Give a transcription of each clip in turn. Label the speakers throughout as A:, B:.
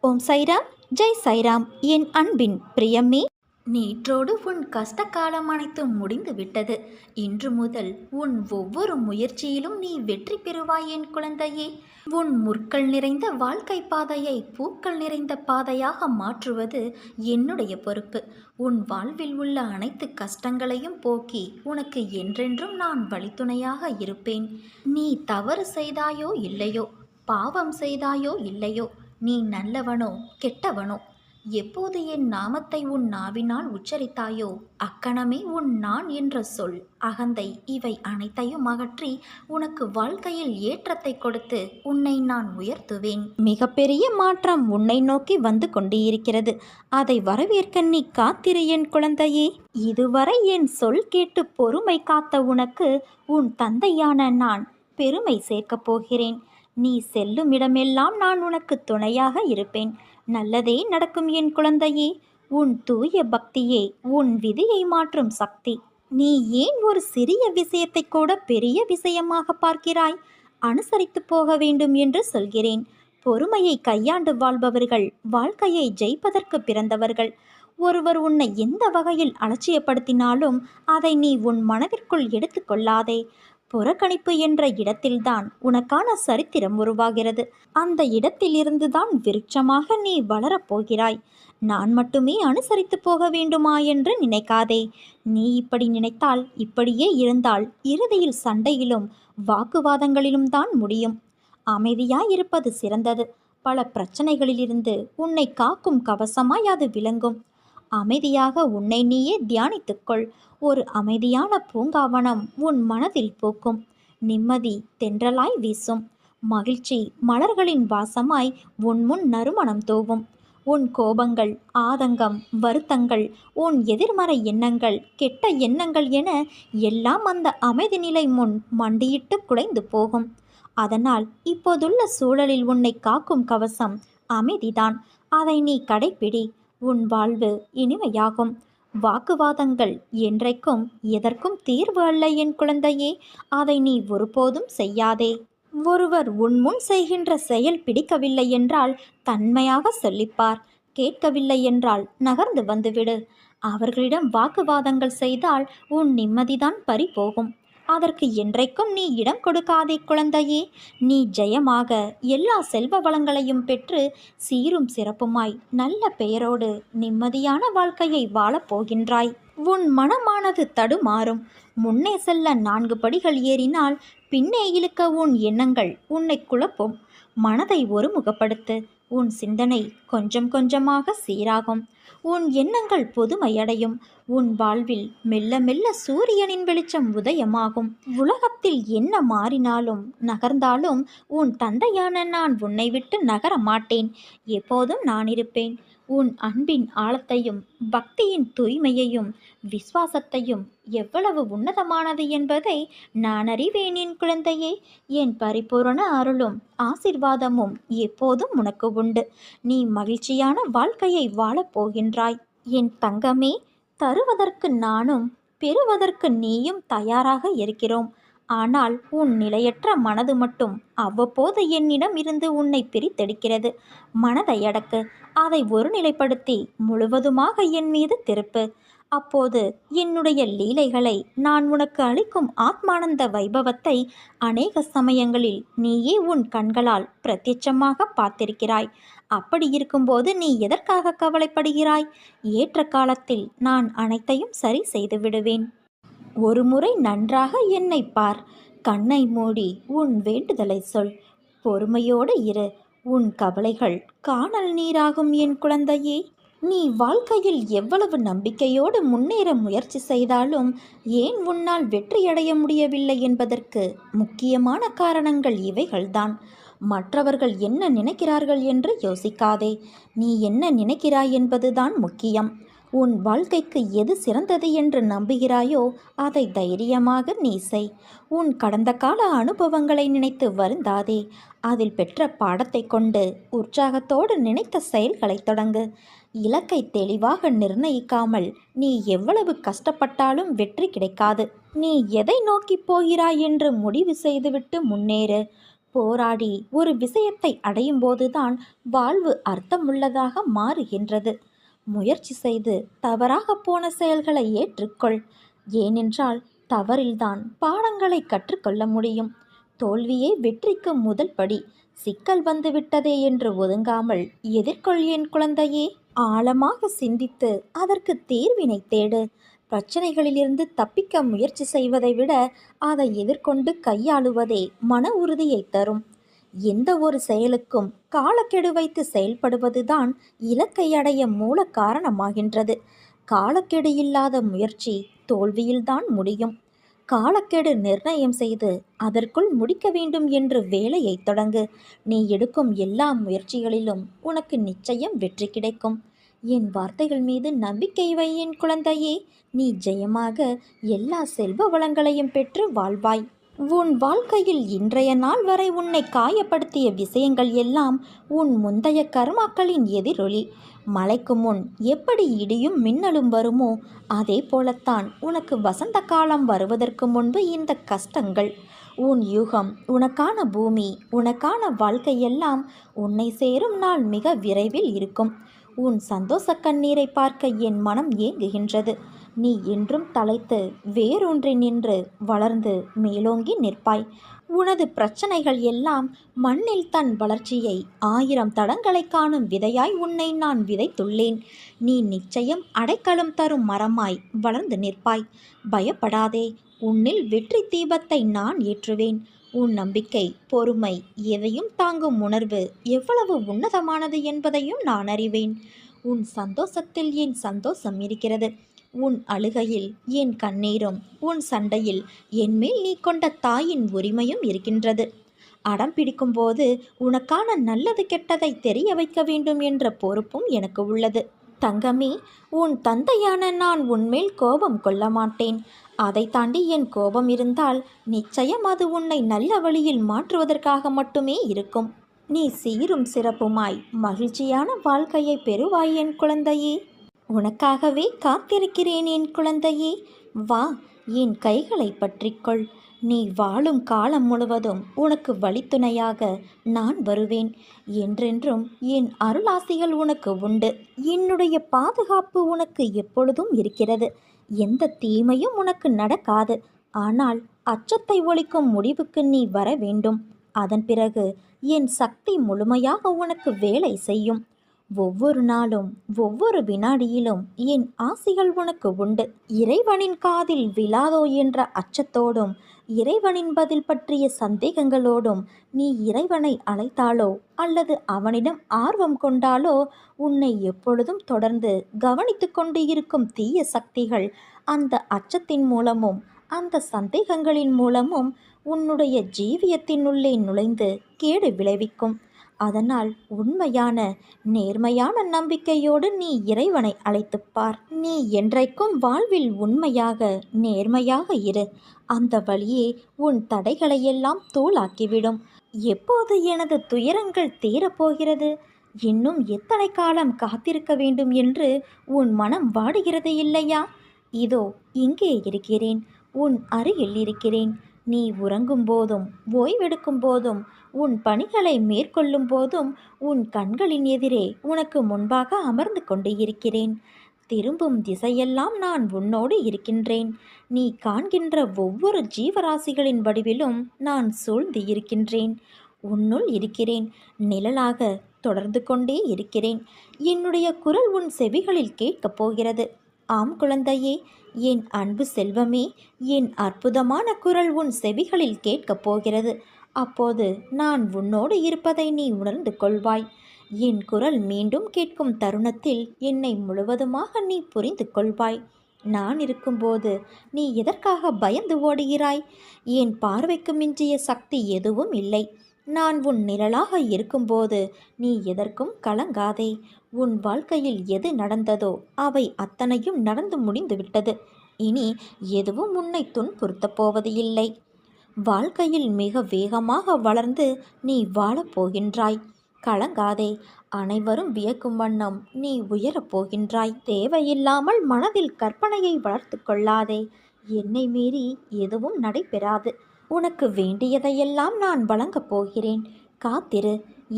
A: ஓம் சைராம், ஜெய் சைராம். என் அன்பின் பிரியமே, நேற்றோடு உன் கஷ்ட காலம் அனைத்தும் முடிந்து விட்டது. இன்று முதல் உன் ஒவ்வொரு முயற்சியிலும் நீ வெற்றி பெறுவாய் என் குழந்தையே. உன் முற்கள் நிறைந்த வாழ்க்கை பாதையை பூக்கள் நிறைந்த பாதையாக மாற்றுவது என்னுடைய பொறுப்பு. உன் வாழ்வில் உள்ள அனைத்து கஷ்டங்களையும் போக்கி உனக்கு என்றென்றும் நான் வழித்துணையாக இருப்பேன். நீ தவறு செய்தாயோ இல்லையோ, பாவம் செய்தாயோ இல்லையோ, நீ நல்லவனோ கெட்டவனோ, எப்போது என் நாமத்தை உன் நாவினால் உச்சரித்தாயோ அக்கணமே உன் நான் என்ற சொல், அகந்தை இவை அனைத்தையும் அகற்றி உனக்கு வாழ்க்கையில் ஏற்றத்தை கொடுத்து உன்னை நான் உயர்த்துவேன். மிகப்பெரிய மாற்றம் உன்னை நோக்கி வந்து கொண்டிருக்கிறது. அதை வரவேற்க நீ காத்திரு என் குழந்தையே. இதுவரை என் சொல் கேட்டு பொறுமை காத்த உனக்கு உன் தந்தையான நான் பெருமை சேர்க்கப் போகிறேன். நீ செல்லும் இடமெல்லாம் நான் உனக்கு துணையாக இருப்பேன். நல்லதே நடக்கும் என் குழந்தையே. உன் தூய பக்தியே உன் விதியை மாற்றும் சக்தி. நீ ஏன் ஒரு சிறிய விஷயத்தை கூட பெரிய விஷயமாக பார்க்கிறாய்? அனுசரித்து போக வேண்டும் என்று சொல்கிறேன். பொறுமையை கையாண்டு வாழ்பவர்கள் வாழ்க்கையை ஜெயிப்பதற்கு பிறந்தவர்கள். ஒருவர் உன்னை எந்த வகையில் அலட்சியப்படுத்தினாலும் அதை நீ உன் மனதிற்குள் எடுத்துக்கொள்ளாதே. புறக்கணிப்பு என்ற இடத்தில்தான் உனக்கான சரித்திரம் உருவாகிறது. அந்த இடத்திலிருந்துதான் விருட்சமாக நீ வளரப்போகிறாய். நான் மட்டுமே அனுசரித்து போக வேண்டுமா என்று நினைக்காதே. நீ இப்படி நினைத்தால், இப்படியே இருந்தால் இறுதியில் சண்டையிலும் வாக்குவாதங்களிலும் தான் முடியும். அமைதியாயிருப்பது சிறந்தது. பல பிரச்சனைகளிலிருந்து உன்னை காக்கும் கவசமாய் அது விளங்கும். அமைதியாக உன்னை நீயே தியானித்துக்கொள். ஒரு அமைதியான பூங்காவனம் உன் மனதில் பூக்கும். நிம்மதி தென்றலாய் வீசும். மகிழ்ச்சி மலர்களின் வாசமாய் உன் முன் நறுமணம் தூவும். உன் கோபங்கள், ஆதங்கம், வருத்தங்கள், உன் எதிர்மறை எண்ணங்கள், கெட்ட எண்ணங்கள் என எல்லாம் அந்த அமைதி நிலை முன் மண்டியிட்டு குலைந்து போகும். அதனால் இப்போதுள்ள சூழலில் உன்னை காக்கும் கவசம் அமைதிதான். அதை நீ கடைப்பிடி. உன் வாழ்வு இனிமையாகும். வாக்குவாதங்கள் என்றைக்கும் எதற்கும் தீர்வு அல்ல என் குழந்தையே. அதை நீ ஒருபோதும் செய்யாதே. ஒருவர் உன் முன் செய்கின்ற செயல் பிடிக்கவில்லை என்றால் தன்மையாக சொல்லிப்பார். கேட்கவில்லை என்றால் நகர்ந்து வந்துவிடு. அவர்களிடம் வாக்குவாதங்கள் செய்தால் உன் நிம்மதிதான் பறிபோகும். அதற்கு என்றைக்கும் நீ இடம் கொடுக்காதே குழந்தையே. நீ ஜெயமாக எல்லா செல்வ வளங்களையும் பெற்று சீரும் சிறப்புமாய் நல்ல பெயரோடு நிம்மதியான வாழ்க்கையை வாழப்போகின்றாய். உன் மனமானது தடுமாறும். முன்னே செல்ல 4 படிகள் ஏறினால் பின்னே இழுக்க உன் எண்ணங்கள் உன்னை குழப்பும். மனதை ஒருமுகப்படுத்து. உன் சிந்தனை கொஞ்சம் கொஞ்சமாக சீராகும். உன் எண்ணங்கள் புதுமையடையும். உன் வாழ்வில் மெல்ல மெல்ல சூரியனின் வெளிச்சம் உதயமாகும். உலகத்தில் என்ன மாறினாலும் நகர்ந்தாலும் உன் தந்தையான நான் உன்னை விட்டு நகர மாட்டேன். எப்போதும் நான் இருப்பேன். உன் அன்பின் ஆழத்தையும் பக்தியின் தூய்மையையும் விசுவாசத்தையும் எவ்வளவு உன்னதமானது என்பதை நான் அறிவேன் என் குழந்தையே. என் பரிபூரண அருளும் ஆசிர்வாதமும் எப்போதும் உனக்கு உண்டு. நீ மகிழ்ச்சியான வாழ்க்கையை வாழப்போகின்றாய் என் தங்கமே. தருவதற்கு நானும் பெறுவதற்கு நீயும் தயாராக இருக்கிறோம். ஆனால் உன் நிலையற்ற மனது மட்டும் அவ்வப்போது என்னிடம் இருந்து உன்னை பிரித்தெடுக்கிறது. மனதை அடக்கு. அதை ஒருநிலைப்படுத்தி முழுவதுமாக என் மீது திருப்பு. அப்போது என்னுடைய லீலைகளை, நான் உனக்கு அளிக்கும் ஆத்மானந்த வைபவத்தை அநேக சமயங்களில் நீயே உன் கண்களால் பிரத்யட்சமாக பார்த்திருக்கிறாய். அப்படி இருக்கும்போது நீ எதற்காக கவலைப்படுகிறாய்? ஏற்ற காலத்தில் நான் அனைத்தையும் சரி செய்து விடுவேன். ஒரு முறை நன்றாக என்னை பார். கண்ணை மூடி உன் வேண்டுதலை சொல். பொறுமையோடு இரு. உன் கவலைகள் காணல் நீராகும் என் குழந்தையே. நீ வாழ்க்கையில் எவ்வளவு நம்பிக்கையோடு முன்னேற முயற்சி செய்தாலும் ஏன் உன்னால் வெற்றியடைய முடியவில்லை என்பதற்கு முக்கியமான காரணங்கள் இவைகள்தான். மற்றவர்கள் என்ன நினைக்கிறார்கள் என்று யோசிக்காதே. நீ என்ன நினைக்கிறாய் என்பதுதான் முக்கியம். உன் வாழ்க்கைக்கு எது சிறந்தது என்று நம்புகிறாயோ அதை தைரியமாக நீ செய். உன் கடந்த கால அனுபவங்களை நினைத்து வருந்தாதே. அதில் பெற்ற பாடத்தை கொண்டு உற்சாகத்தோடு நினைத்த செயல்களை தொடங்கு. இலக்கை தெளிவாக நிர்ணயிக்காமல் நீ எவ்வளவு கஷ்டப்பட்டாலும் வெற்றி கிடைக்காது. நீ எதை நோக்கி போகிறாய் என்று முடிவு செய்துவிட்டு முன்னேறு. போராடி ஒரு விஷயத்தை அடையும் போதுதான் வாழ்வு அர்த்தமுள்ளதாக மாறுகின்றது. முயற்சி செய்து தவறாக போன செயல்களை ஏற்றுக்கொள். ஏனென்றால் தவறில்தான் பாடங்களை கற்றுக்கொள்ள முடியும். தோல்வியே வெற்றிக்கு முதல் படி. சிக்கல் வந்துவிட்டதே என்று ஒதுங்காமல் எதிர்கொள் என் குழந்தையே. ஆழமாக சிந்தித்து அதற்கு தீர்வினை தேடு. பிரச்சனைகளிலிருந்து தப்பிக்க முயற்சி செய்வதை விட அதை எதிர்கொண்டு கையாளுவதே மன உறுதியை தரும். எந்த ஒரு செயலுக்கும் காலக்கெடு வைத்து செயல்படுவதுதான் இலக்கை அடைய மூல காரணமாகின்றது. காலக்கெடு இல்லாத முயற்சி தோல்வியில்தான் முடியும். காலக்கெடு நிர்ணயம் செய்து அதற்குள் முடிக்க வேண்டும் என்று வேலையை தொடங்கு. நீ எடுக்கும் எல்லா முயற்சிகளிலும் உனக்கு நிச்சயம் வெற்றி கிடைக்கும். என் வார்த்தைகள் மீது நம்பிக்கை வை என் குழந்தையே. நீ ஜெயமாக எல்லா செல்வ வளங்களையும் பெற்று வாழ்வாய். உன் வாழ்க்கையில் இன்றைய நாள் வரை உன்னை காயப்படுத்திய விஷயங்கள் எல்லாம் உன் முந்தைய கர்மாக்களின் எதிரொலி. மழைக்கு முன் எப்படி இடியும் மின்னலும் வருமோ அதே போலத்தான் உனக்கு வசந்த காலம் வருவதற்கு முன்பு இந்த கஷ்டங்கள். உன் யுகம், உனக்கான பூமி, உனக்கான வாழ்க்கையெல்லாம் உன்னை சேரும் நாள் மிக விரைவில் இருக்கும். உன் சந்தோஷ கண்ணீரை பார்க்க என் மனம் ஏங்குகின்றது. நீ என்றும் தலைத்து வேரூன்றி நின்று வளர்ந்து மேலோங்கி நிற்பாய். உனது பிரச்சனைகள் எல்லாம் மண்ணில் தன் வளர்ச்சியை 1000 தடங்களை காணும் விதையாய் உன்னை நான் விதைத்துள்ளேன். நீ நிச்சயம் அடைக்கலம் தரும் மரமாய் வளர்ந்து நிற்பாய். பயப்படாதே. உன்னில் வெற்றி தீபத்தை நான் ஏற்றுவேன். உன் நம்பிக்கை, பொறுமை, எதையும் தாங்கும் உணர்வு எவ்வளவு உன்னதமானது என்பதையும் நான் அறிவேன். உன் சந்தோஷத்தில் என் சந்தோஷம் இருக்கிறது. உன் அழுகையில் என் கண்ணீரும், உன் சண்டையில் என்மேல் நீ கொண்ட தாயின் உரிமையும் இருக்கின்றது. அடம் பிடிக்கும்போது உனக்கான நல்லது கெட்டதை தெரிய வைக்க வேண்டும் என்ற பொறுப்பும் எனக்கு உள்ளது. தங்கமே, உன் தந்தையான நான் உன்மேல் கோபம் கொள்ள மாட்டேன். அதை தாண்டி என் கோபம் இருந்தால் நிச்சயம் அது உன்னை நல்ல வழியில் மாற்றுவதற்காக மட்டுமே இருக்கும். நீ சீரும் சிறப்புமாய் மகிழ்ச்சியான வாழ்க்கையை பெறுவாய் என் குழந்தையே. உனக்காகவே காத்திருக்கிறேன் என் குழந்தையே. வா, என் கைகளை பற்றிக்கொள். நீ வாழும் காலம் முழுவதும் உனக்கு வழித்துணையாக நான் வருவேன். என்றென்றும் என் அருளாசிகள் உனக்கு உண்டு. என்னுடைய பாதுகாப்பு உனக்கு எப்பொழுதும் இருக்கிறது. எந்த தீமையும் உனக்கு நடக்காது. ஆனால் அச்சத்தை ஒழிக்கும் முடிவுக்கு நீ வர வேண்டும். அதன் பிறகு என் சக்தி முழுமையாக உனக்கு வேலை செய்யும். ஒவ்வொரு நாளும் ஒவ்வொரு வினாடியிலும் என் ஆசிகள் உனக்கு உண்டு. இறைவனின் காதில் விழாதோ என்ற அச்சத்தோடும் இறைவனின் பதில் பற்றிய சந்தேகங்களோடும் நீ இறைவனை அழைத்தாலோ அல்லது அவனிடம் ஆர்வம் கொண்டாலோ உன்னை எப்பொழுதும் தொடர்ந்து கவனித்து கொண்டு இருக்கும் தீய சக்திகள் அந்த அச்சத்தின் மூலமும் அந்த சந்தேகங்களின் மூலமும் உன்னுடைய ஜீவியத்தினுள்ளே நுழைந்து கேடு விளைவிக்கும். அதனால் உண்மையான நேர்மையான நம்பிக்கையோடு நீ இறைவனை அழைத்துப்பார். நீ என்றைக்கும் வாழ்வில் உண்மையாக நேர்மையாக இரு. அந்த வழியே உன் தடைகளையெல்லாம் தூளாக்கிவிடும். எப்போது எனது துயரங்கள் தீரப்போகிறது, இன்னும் எத்தனை காலம் காத்திருக்க வேண்டும் என்று உன் மனம் வாடுகிறது இல்லையா? இதோ இங்கே இருக்கிறேன், உன் அருகில் இருக்கிறேன். நீ உறங்கும் போதும் ஓய்வெடுக்கும் போதும் உன் பணிகளை மேற்கொள்ளும் போதும் உன் கண்களின் எதிரே உனக்கு முன்பாக அமர்ந்து கொண்டு இருக்கிறேன். திரும்பும் திசையெல்லாம் நான் உன்னோடு இருக்கின்றேன். நீ காண்கின்ற ஒவ்வொரு ஜீவராசிகளின் வடிவிலும் நான் சூழ்ந்து இருக்கின்றேன். உன்னுள் இருக்கிறேன். நிழலாக தொடர்ந்து கொண்டே இருக்கிறேன். என்னுடைய குரல் உன் செவிகளில் கேட்கப் போகிறது. ஆம் குழந்தையே, என் அன்பு செல்வமே, என் அற்புதமான குரல் உன் செவிகளில் கேட்கப் போகிறது. அப்போது நான் உன்னோடு இருப்பதை நீ உணர்ந்து கொள்வாய். என் குரல் மீண்டும் கேட்கும் தருணத்தில் என்னை முழுவதுமாக நீ புரிந்து கொள்வாய். நான் இருக்கும்போது நீ எதற்காக பயந்து ஓடுகிறாய்? என் பார்வைக்கு மிஞ்சிய சக்தி எதுவும் இல்லை. நான் உன் நிழலாக இருக்கும்போது நீ எதற்கும் கலங்காதே. உன் வாழ்க்கையில் எது நடந்ததோ அவை அத்தனையும் நடந்து முடிந்துவிட்டது. இனி எதுவும் உன்னை துன்புறுத்தப் போவது இல்லை. வாழ்க்கையில் மிக வேகமாக வளர்ந்து நீ வாழப்போகின்றாய். கலங்காதே. அனைவரும் வியக்கும் வண்ணம் நீ உயரப் போகின்றாய். தேவையில்லாமல் மனதில் கற்பனையை வளர்த்து கொள்ளாதே. என்னை மீறி எதுவும் நடைபெறாது. உனக்கு வேண்டியதையெல்லாம் நான் வழங்கப் போகிறேன். காத்திரு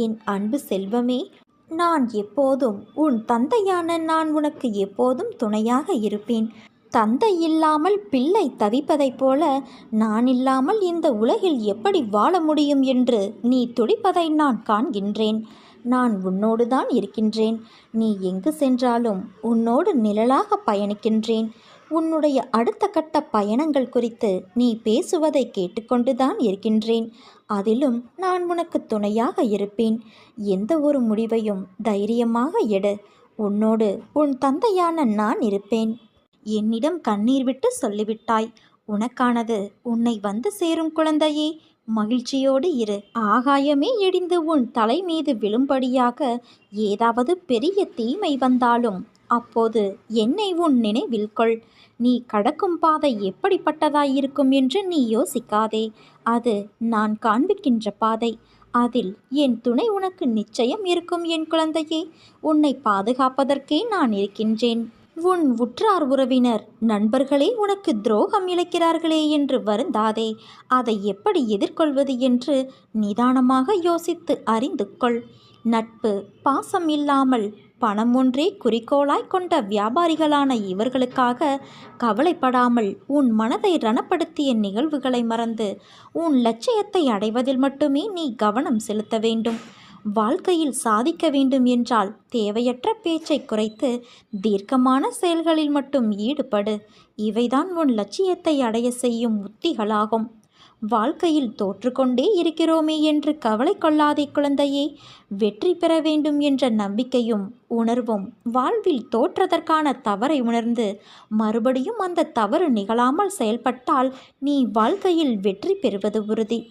A: என் அன்பு செல்வமே. நான் எப்போதும் உன் தந்தையான நான் உனக்கு எப்போதும் துணையாக இருப்பேன். தந்தை இல்லாமல் பிள்ளை தவிப்பதைப் போல நான் இல்லாமல் இந்த உலகில் எப்படி வாழ முடியும் என்று நீ துடிப்பதை நான் காண்கின்றேன். நான் உன்னோடு தான் இருக்கின்றேன். நீ எங்கு சென்றாலும் உன்னோடு நிழலாக பயணிக்கின்றேன். உன்னுடைய அடுத்த கட்ட பயணங்கள் குறித்து நீ பேசுவதை கேட்டுக்கொண்டுதான் இருக்கின்றேன். அதிலும் நான் உனக்கு துணையாக இருப்பேன். எந்த ஒரு முடிவையும் தைரியமாக எடு. உன்னோடு உன் தந்தையான நான் இருப்பேன். என்னிடம் கண்ணீர் விட்டு சொல்லிவிட்டாய். உனக்கானது உன்னை வந்து சேரும் குழந்தையே. மகிழ்ச்சியோடு இரு. ஆகாயமே இடிந்து உன் தலை மீது விழும்படியாக ஏதாவது பெரிய தீமை வந்தாலும் அப்போது என்னை உன் நினைவில் கொள். நீ கடக்கும் பாதை எப்படிப்பட்டதாயிருக்கும் என்று நீ யோசிக்காதே. அது நான் காண்பிக்கின்ற பாதை. அதில் என் துணை உனக்கு நிச்சயம் இருக்கும் என் குழந்தையே. உன்னை பாதுகாப்பதற்கே நான் இருக்கின்றேன். உன் உற்றார் உறவினர் நண்பர்களே உனக்கு துரோகம் இழைக்கிறார்களே என்று வருந்தாதே. அதை எப்படி எதிர்கொள்வது என்று நிதானமாக யோசித்து அறிந்து கொள். நட்பு பாசம் இல்லாமல் பணம் ஒன்றே குறிக்கோளாய் கொண்ட வியாபாரிகளான இவர்களுக்காக கவலைப்படாமல் உன் மனதை ரணப்படுத்திய நிகழ்வுகளை மறந்து உன் லட்சியத்தை அடைவதில் மட்டுமே நீ கவனம் செலுத்த வேண்டும். வாழ்க்கையில் சாதிக்க வேண்டும் என்றால் தேவையற்ற பேச்சை குறைத்து தீர்க்கமான செயல்களில் மட்டும் ஈடுபடு. இவைதான் உன் லட்சியத்தை அடைய செய்யும் உத்திகளாகும். வாழ்க்கையில் தோற்றுக்கொண்டே இருக்கிறோமே என்று கவலை கொள்ளாதே குழந்தையே. வெற்றி பெற வேண்டும் என்ற நம்பிக்கையும் உணர்வும் வாழ்வில் தோற்றதற்கான தவறை உணர்ந்து மறுபடியும் அந்த தவறு நிகழாமல் செயல்பட்டால் நீ வாழ்க்கையில் வெற்றி பெறுவது உறுதி.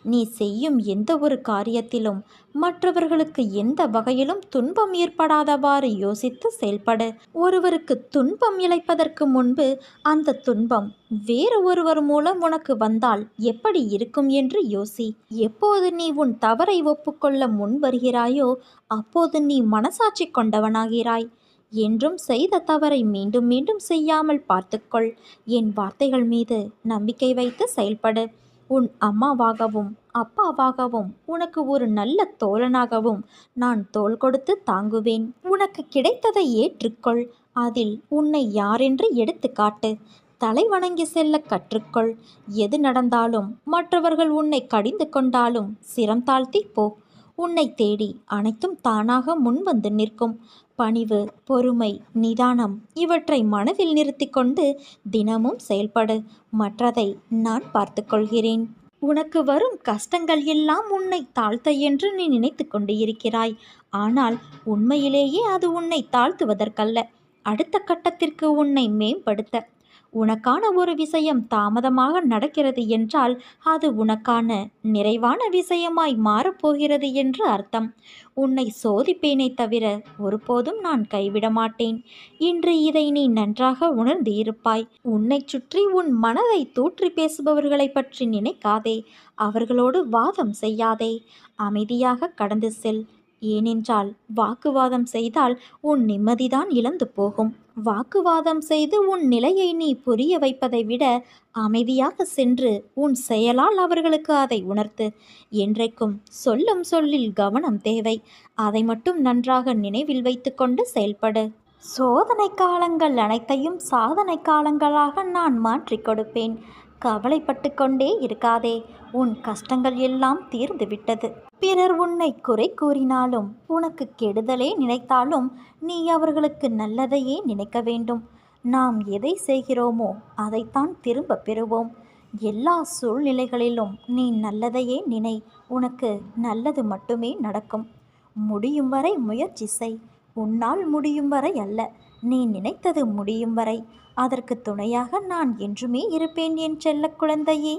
A: நீ செய்யும் எந்த ஒரு காரியத்திலும் மற்றவர்களுக்கு எந்த வகையிலும் துன்பம் ஏற்படாதவாறு யோசித்து செயல்படு. ஒருவருக்கு துன்பம் இழைப்பதற்கு முன்பு அந்த துன்பம் வேறு ஒருவர் மூலம் உனக்கு வந்தால் எப்படி இருக்கும் என்று யோசி. எப்போது நீ உன் தவறை ஒப்புக்கொள்ள முன் வருகிறாயோ அப்போது நீ மனசாட்சி கொண்டவனாகிறாய். என்றும் செய்த தவறை மீண்டும் மீண்டும் செய்யாமல் பார்த்துக்கொள். என் வார்த்தைகள் மீது நம்பிக்கை வைத்து செயல்படு. உன் அம்மாவாகவும் அப்பாவாகவும் உனக்கு ஒரு நல்ல தோழனாகவும் நான் தோள் கொடுத்து தாங்குவேன். உனக்கு கிடைத்ததை ஏற்றுக்கொள். அதில் உன்னை யாரென்று எடுத்து காட்டு. தலை வணங்கி செல்ல கற்றுக்கொள். எது நடந்தாலும் மற்றவர்கள் உன்னை கடிந்து கொண்டாலும் சிரம் தாழ்த்தி போ. உன்னை தேடி அனைத்தும் தானாக முன்வந்து நிற்கும். பணிவு, பொறுமை, நிதானம் இவற்றை மனதில் நிறுத்தி கொண்டு தினமும் செயல்படு. மற்றதை நான் பார்த்து கொள்கிறேன். உனக்கு வரும் கஷ்டங்கள் எல்லாம் உன்னை தாழ்த்த என்று நீ நினைத்து கொண்டு இருக்கிறாய். ஆனால் உண்மையிலேயே அது உன்னை தாழ்த்துவதற்கல்ல, அடுத்த கட்டத்திற்கு உன்னை மேம்படுத்த. உனக்கான ஒரு விஷயம் தாமதமாக நடக்கிறது என்றால் அது உனக்கான நிறைவான விஷயமாய் மாறப்போகிறது என்று அர்த்தம். உன்னை சோதிப்பேனே தவிர ஒருபோதும் நான் கைவிட மாட்டேன். இன்று இதை நீ நன்றாக உணர்ந்து இருப்பாய். உன்னை சுற்றி உன் மனதை தூற்றி பேசுபவர்களை பற்றி நினைக்காதே. அவர்களோடு வாதம் செய்யாதே. அமைதியாக கடந்து செல். ஏனென்றால் வாக்குவாதம் செய்தால் உன் நிம்மதிதான் இழந்து போகும். வாக்குவாதம் செய்து உன் நிலையை நீ புரிய வைப்பதை விட அமைதியாக சென்று உன் செயலால் அவர்களுக்கு அதை உணர்த்து. என்றைக்கும் சொல்லும் சொல்லில் கவனம் தேவை. அதை மட்டும் நன்றாக நினைவில் வைத்துக்கொண்டு செயல்படு. சோதனை காலங்கள் அனைத்தையும் சாதனை காலங்களாக நான் மாற்றிக் கொடுப்பேன். கவலைப்பட்டு கொண்டே இருக்காதே. உன் கஷ்டங்கள் எல்லாம் தீர்ந்து விட்டது. பிறர் உன்னை குறை கூறினாலும் உனக்கு கெடுதலே நினைத்தாலும் நீ அவர்களுக்கு நல்லதையே நினைக்க வேண்டும். நாம் எதை செய்கிறோமோ அதைத்தான் திரும்ப பெறுவோம். எல்லா சூழ்நிலைகளிலும் நீ நல்லதையே நினை. உனக்கு நல்லது மட்டுமே நடக்கும். முடியும் வரை முயற்சி செய். உன்னால் முடியும் வரை அல்ல, நீ நினைத்தது முடியும் வரை. அதற்கு துணையாக நான் என்றுமே இருப்பேன் என் செல்ல குழந்தையே.